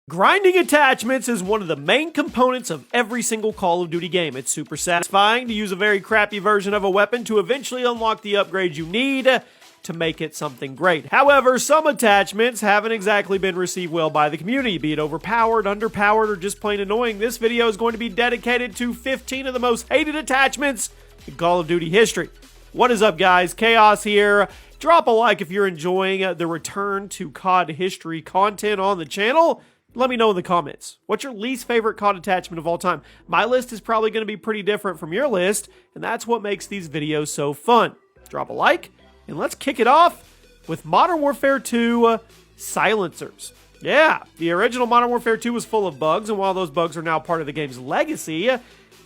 Grinding attachments is one of the main components of every single Call of Duty game. It's super satisfying to use a very crappy version of a weapon to eventually unlock the upgrades you need to make it something great. However, some attachments haven't exactly been received well by the community, be it overpowered, underpowered, or just plain annoying. This video is going to be dedicated to 15 of the most hated attachments in Call of Duty history. What is up, guys? Chaos here. Drop a like if you're enjoying the return to COD history content on the channel. Let me know in the comments. What's your least favorite COD attachment of all time? My list is probably going to be pretty different from your list, and that's what makes these videos so fun. Drop a like, and let's kick it off with Modern Warfare 2 silencers. Yeah, the original Modern Warfare 2 was full of bugs, and while those bugs are now part of the game's legacy,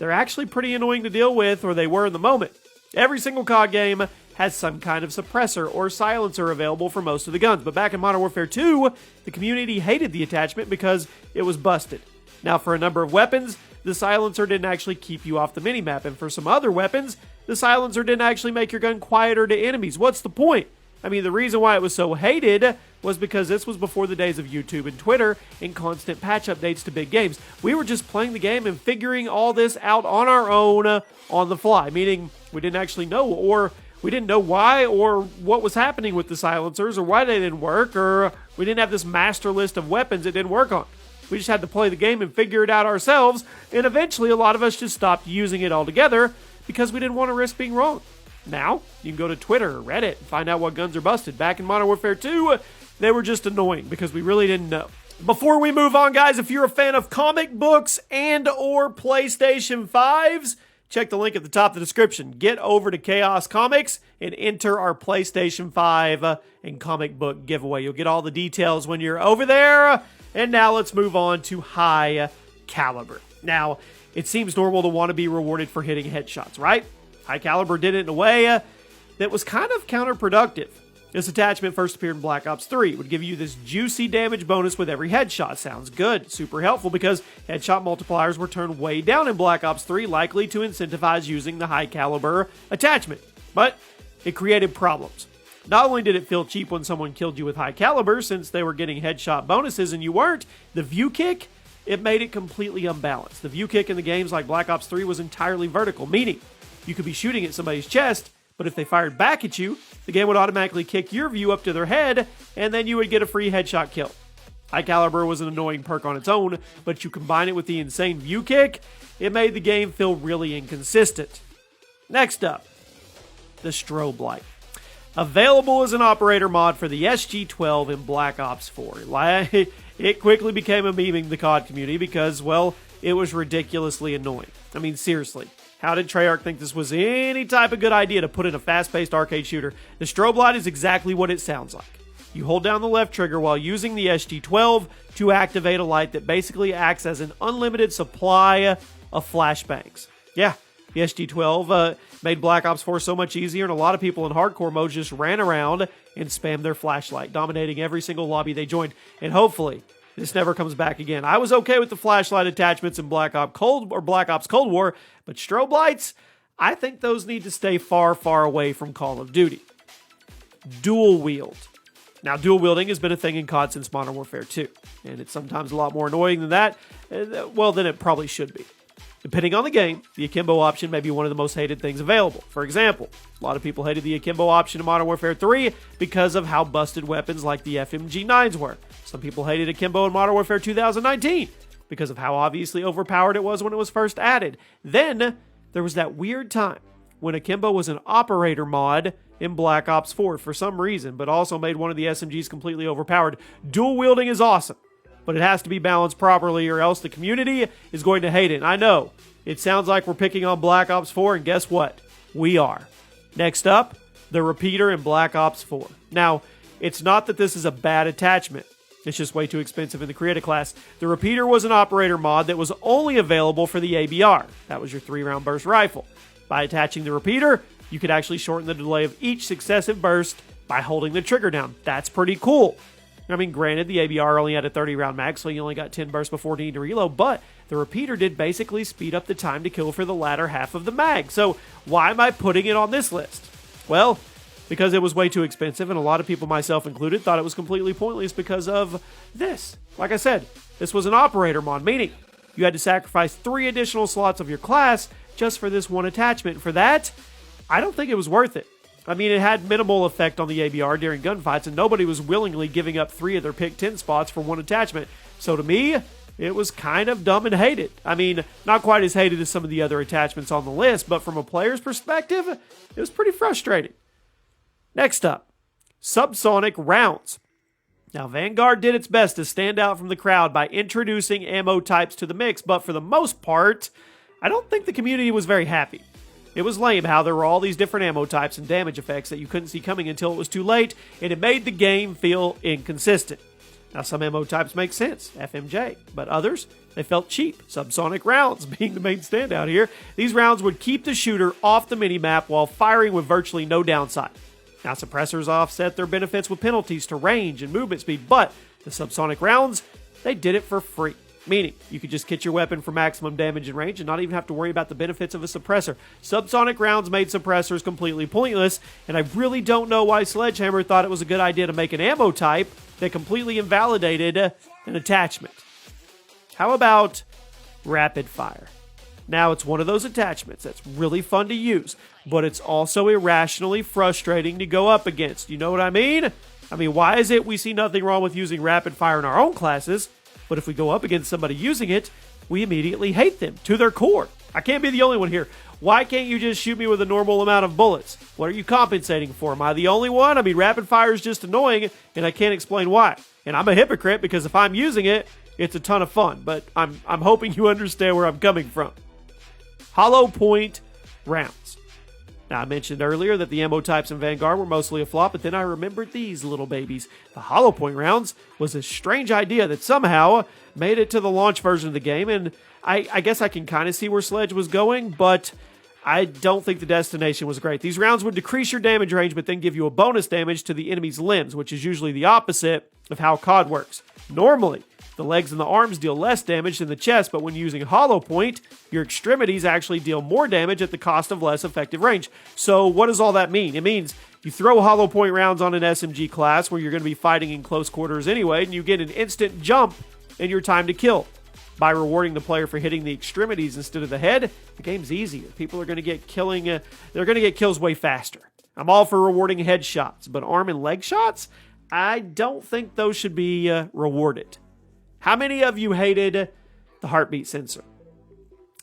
they're actually pretty annoying to deal with, or they were in the moment. Every single COD game has some kind of suppressor or silencer available for most of the guns, but back in Modern Warfare 2, the community hated the attachment because it was busted. Now, for a number of weapons, the silencer didn't actually keep you off the minimap, and for some other weapons, the silencer didn't actually make your gun quieter to enemies. What's the point? I mean, the reason why it was so hated was because this was before the days of YouTube and Twitter and constant patch updates to big games. We were just playing the game and figuring all this out on our own on the fly, meaning we didn't actually know, or we didn't know why or what was happening with the silencers or why they didn't work, or we didn't have this master list of weapons it didn't work on. We just had to play the game and figure it out ourselves, and eventually a lot of us just stopped using it altogether because we didn't want to risk being wrong. Now, you can go to Twitter or Reddit and find out what guns are busted. Back in Modern Warfare 2, they were just annoying because we really didn't know. Before we move on, guys, if you're a fan of comic books and or PlayStation 5s, check the link at the top of the description. Get over to Chaos Comics and enter our PlayStation 5 and comic book giveaway. You'll get all the details when you're over there. And now let's move on to High Caliber. Now, it seems normal to want to be rewarded for hitting headshots, right? High Caliber did it in a way that was kind of counterproductive. This attachment first appeared in Black Ops 3. It would give you this juicy damage bonus with every headshot. Sounds good. Super helpful because headshot multipliers were turned way down in Black Ops 3, likely to incentivize using the High Caliber attachment. But it created problems. Not only did it feel cheap when someone killed you with High Caliber, since they were getting headshot bonuses and you weren't, the view kick, it made it completely unbalanced. The view kick in the games like Black Ops 3 was entirely vertical, meaning you could be shooting at somebody's chest, but if they fired back at you, the game would automatically kick your view up to their head, and then you would get a free headshot kill. High Caliber was an annoying perk on its own, but you combine it with the insane view kick, it made the game feel really inconsistent. Next up, the strobe light. Available as an operator mod for the SG-12 in Black Ops 4. It quickly became a meme in the COD community because, well, it was ridiculously annoying. I mean, seriously. How did Treyarch think this was any type of good idea to put in a fast-paced arcade shooter? The strobe light is exactly what it sounds like. You hold down the left trigger while using the SG-12 to activate a light that basically acts as an unlimited supply of flashbangs. Yeah, the SG-12 made Black Ops 4 so much easier, and a lot of people in hardcore mode just ran around and spammed their flashlight, dominating every single lobby they joined. And hopefully, this never comes back again. I was okay with the flashlight attachments in Black Ops Cold War, but strobe lights, I think those need to stay far, far away from Call of Duty. Dual wield. Now, dual wielding has been a thing in COD since Modern Warfare 2, and it's sometimes a lot more annoying than that, well, than it probably should be. Depending on the game, the akimbo option may be one of the most hated things available. For example, a lot of people hated the akimbo option in Modern Warfare 3 because of how busted weapons like the FMG9s were. Some people hated akimbo in Modern Warfare 2019 because of how obviously overpowered it was when it was first added. Then, there was that weird time when akimbo was an operator mod in Black Ops 4 for some reason, but also made one of the SMGs completely overpowered. Dual wielding is awesome, but it has to be balanced properly or else the community is going to hate it. And I know, it sounds like we're picking on Black Ops 4, and guess what? We are. Next up, the repeater in Black Ops 4. Now, it's not that this is a bad attachment. It's just way too expensive in the creative class. The repeater was an operator mod that was only available for the ABR. That was your 3-round burst rifle. By attaching the repeater, you could actually shorten the delay of each successive burst by holding the trigger down. That's pretty cool. I mean, granted, the ABR only had a 30-round mag, so you only got 10 bursts before needing to reload, but the repeater did basically speed up the time to kill for the latter half of the mag. So why am I putting it on this list? Well, because it was way too expensive, and a lot of people, myself included, thought it was completely pointless because of this. Like I said, this was an operator mod, meaning you had to sacrifice 3 additional slots of your class just for this one attachment. For that, I don't think it was worth it. I mean, it had minimal effect on the ABR during gunfights, and nobody was willingly giving up 3 of their pick 10 spots for one attachment. So to me, it was kind of dumb and hated. I mean, not quite as hated as some of the other attachments on the list, but from a player's perspective, it was pretty frustrating. Next up, subsonic rounds. Now, Vanguard did its best to stand out from the crowd by introducing ammo types to the mix, but for the most part, I don't think the community was very happy. It was lame how there were all these different ammo types and damage effects that you couldn't see coming until it was too late, and it made the game feel inconsistent. Now, some ammo types make sense, FMJ, but others, they felt cheap. Subsonic rounds being the main standout here. These rounds would keep the shooter off the minimap while firing with virtually no downside. Now, suppressors offset their benefits with penalties to range and movement speed, but the subsonic rounds, they did it for free. Meaning, you could just kit your weapon for maximum damage and range and not even have to worry about the benefits of a suppressor. Subsonic rounds made suppressors completely pointless, and I really don't know why Sledgehammer thought it was a good idea to make an ammo type that completely invalidated an attachment. How about rapid fire? Now, it's one of those attachments that's really fun to use, but it's also irrationally frustrating to go up against. You know what I mean? Why is it we see nothing wrong with using rapid fire in our own classes, but if we go up against somebody using it, we immediately hate them to their core? I can't be the only one here. Why can't you just shoot me with a normal amount of bullets? What are you compensating for? Am I the only one? Rapid fire is just annoying, and I can't explain why. And I'm a hypocrite because if I'm using it, it's a ton of fun, but I'm hoping you understand where I'm coming from. Hollow point rounds. Now, I mentioned earlier that the ammo types in Vanguard were mostly a flop, but then I remembered these little babies. The hollow point rounds was a strange idea that somehow made it to the launch version of the game, and I guess I can kind of see where Sledge was going, but I don't think the destination was great. These rounds would decrease your damage range, but then give you a bonus damage to the enemy's limbs, which is usually the opposite of how COD works. Normally, the legs and the arms deal less damage than the chest, but when using hollow point, your extremities actually deal more damage at the cost of less effective range. So what does all that mean? It means you throw hollow point rounds on an SMG class where you're going to be fighting in close quarters anyway, and you get an instant jump in your time to kill. By rewarding the player for hitting the extremities instead of the head, the game's easier. People are going to get they're going to get kills way faster. I'm all for rewarding headshots, but arm and leg shots, I don't think those should be rewarded. How many of you hated the heartbeat sensor?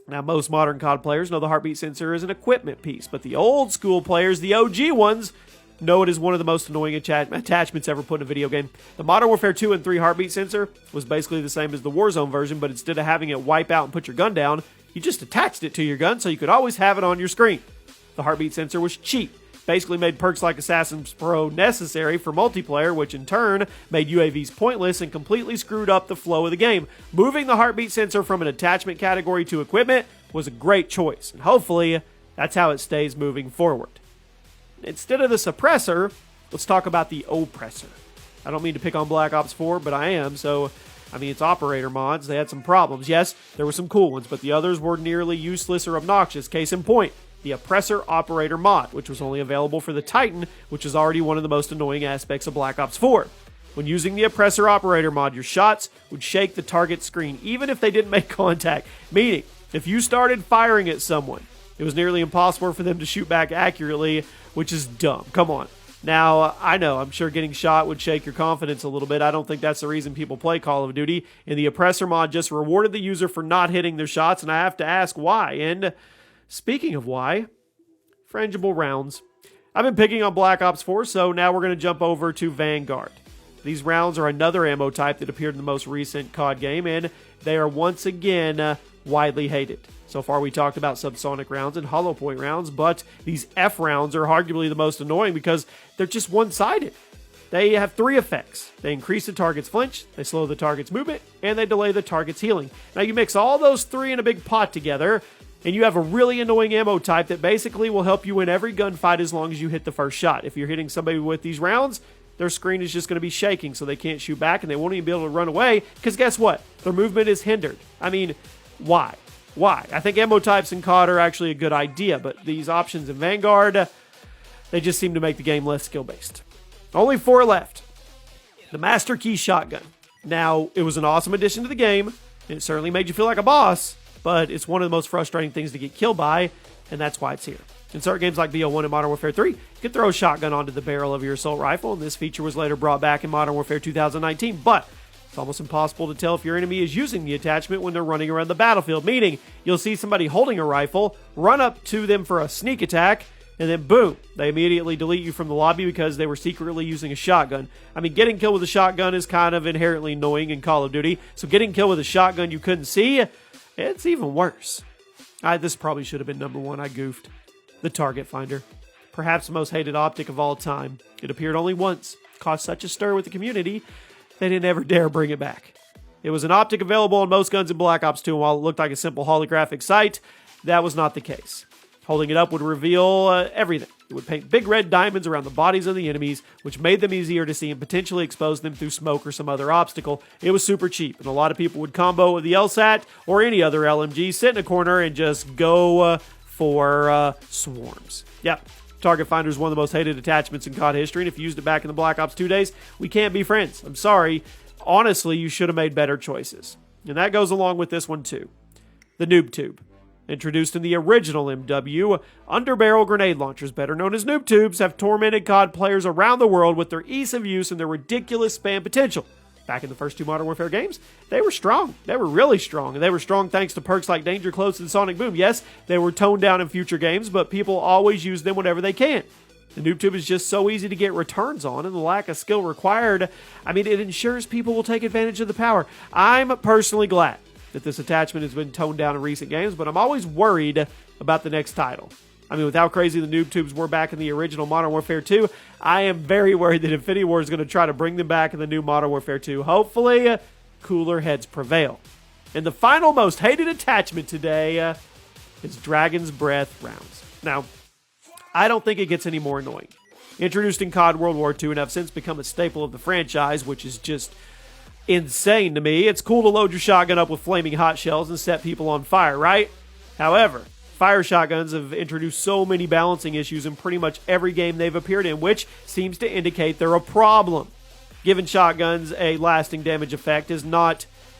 Now, most modern COD players know the heartbeat sensor is an equipment piece, but the old school players, the OG ones, know it is one of the most annoying attachments ever put in a video game. The Modern Warfare 2 and 3 heartbeat sensor was basically the same as the Warzone version, but instead of having it wipe out and put your gun down, you just attached it to your gun so you could always have it on your screen. The heartbeat sensor was cheap. Basically made perks like Assassin's Pro necessary for multiplayer, which in turn made UAVs pointless and completely screwed up the flow of the game. Moving the heartbeat sensor from an attachment category to equipment was a great choice, and hopefully that's how it stays moving forward. Instead of the suppressor, let's talk about the oppressor. I don't mean to pick on Black Ops 4, but I am, so it's operator mods. They had some problems. Yes, there were some cool ones, but the others were nearly useless or obnoxious. Case in point, the Oppressor Operator mod, which was only available for the Titan, which is already one of the most annoying aspects of Black Ops 4. When using the Oppressor Operator mod, your shots would shake the target screen, even if they didn't make contact. Meaning, if you started firing at someone, it was nearly impossible for them to shoot back accurately, which is dumb. Come on. Now, I know, I'm sure getting shot would shake your confidence a little bit. I don't think that's the reason people play Call of Duty. And the Oppressor mod just rewarded the user for not hitting their shots, and I have to ask why. And speaking of why, frangible rounds. I've been picking on Black Ops 4, so now we're going to jump over to Vanguard. These rounds are another ammo type that appeared in the most recent COD game, and they are once again widely hated. So far we talked about subsonic rounds and hollow point rounds, but these F rounds are arguably the most annoying because they're just one-sided. They have 3 effects. They increase the target's flinch, they slow the target's movement, and they delay the target's healing. Now you mix all those 3 in a big pot together, and you have a really annoying ammo type that basically will help you win every gunfight as long as you hit the first shot. If you're hitting somebody with these rounds, their screen is just going to be shaking so they can't shoot back and they won't even be able to run away because guess what? Their movement is hindered. Why? Why? I think ammo types in COD are actually a good idea, but these options in Vanguard, They just seem to make the game less skill-based. Only 4 left. The Master Key Shotgun. Now, it was an awesome addition to the game. It certainly made you feel like a boss, but it's one of the most frustrating things to get killed by, and that's why it's here. In certain games like BO1 and Modern Warfare 3, you could throw a shotgun onto the barrel of your assault rifle, and this feature was later brought back in Modern Warfare 2019, but it's almost impossible to tell if your enemy is using the attachment when they're running around the battlefield, meaning you'll see somebody holding a rifle, run up to them for a sneak attack, and then boom, they immediately delete you from the lobby because they were secretly using a shotgun. I mean, getting killed with a shotgun is kind of inherently annoying in Call of Duty, so getting killed with a shotgun you couldn't see, it's even worse. This probably should have been number 1, I goofed. The Target Finder. Perhaps the most hated optic of all time. It appeared only once, caused such a stir with the community, they didn't ever dare bring it back. It was an optic available on most guns in Black Ops 2, and while it looked like a simple holographic sight, that was not the case. Holding it up would reveal everything. It would paint big red diamonds around the bodies of the enemies, which made them easier to see and potentially expose them through smoke or some other obstacle. It was super cheap, and a lot of people would combo with the LSAT or any other LMG, sit in a corner, and just go for swarms. Yep, Target Finder is one of the most hated attachments in COD history, and if you used it back in the Black Ops 2 days, we can't be friends. I'm sorry. Honestly, you should have made better choices. And that goes along with this one too. The Noob Tube. Introduced in the original MW, underbarrel grenade launchers, better known as noob tubes, have tormented COD players around the world with their ease of use and their ridiculous spam potential. Back in the first 2 Modern Warfare games, they were strong. They were really strong, and they were strong thanks to perks like Danger Close and Sonic Boom. Yes, they were toned down in future games, but people always use them whenever they can. The noob tube is just so easy to get returns on, and the lack of skill required, it ensures people will take advantage of the power. I'm personally glad that this attachment has been toned down in recent games, but I'm always worried about the next title. With how crazy the noob tubes were back in the original Modern Warfare 2, I am very worried that Infinity Ward is going to try to bring them back in the new Modern Warfare 2. Hopefully, cooler heads prevail. And the final most hated attachment today is Dragon's Breath rounds. Now, I don't think it gets any more annoying. Introduced in COD World War II and have since become a staple of the franchise, which is just insane to me. It's cool to load your shotgun up with flaming hot shells and set people on fire, right? However, fire shotguns have introduced so many balancing issues in pretty much every game they've appeared in, which seems to indicate they're a problem. Giving shotguns a lasting damage effect is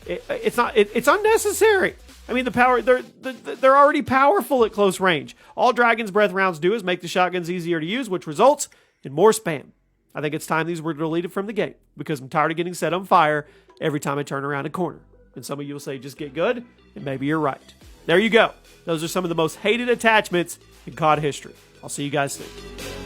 it's unnecessary. The power, they're already powerful at close range. All Dragon's Breath rounds do is make the shotguns easier to use, which results in more spam. I think it's time these were deleted from the game, because I'm tired of getting set on fire every time I turn around a corner. And some of you will say, just get good, and maybe you're right. There you go. Those are some of the most hated attachments in COD history. I'll see you guys soon.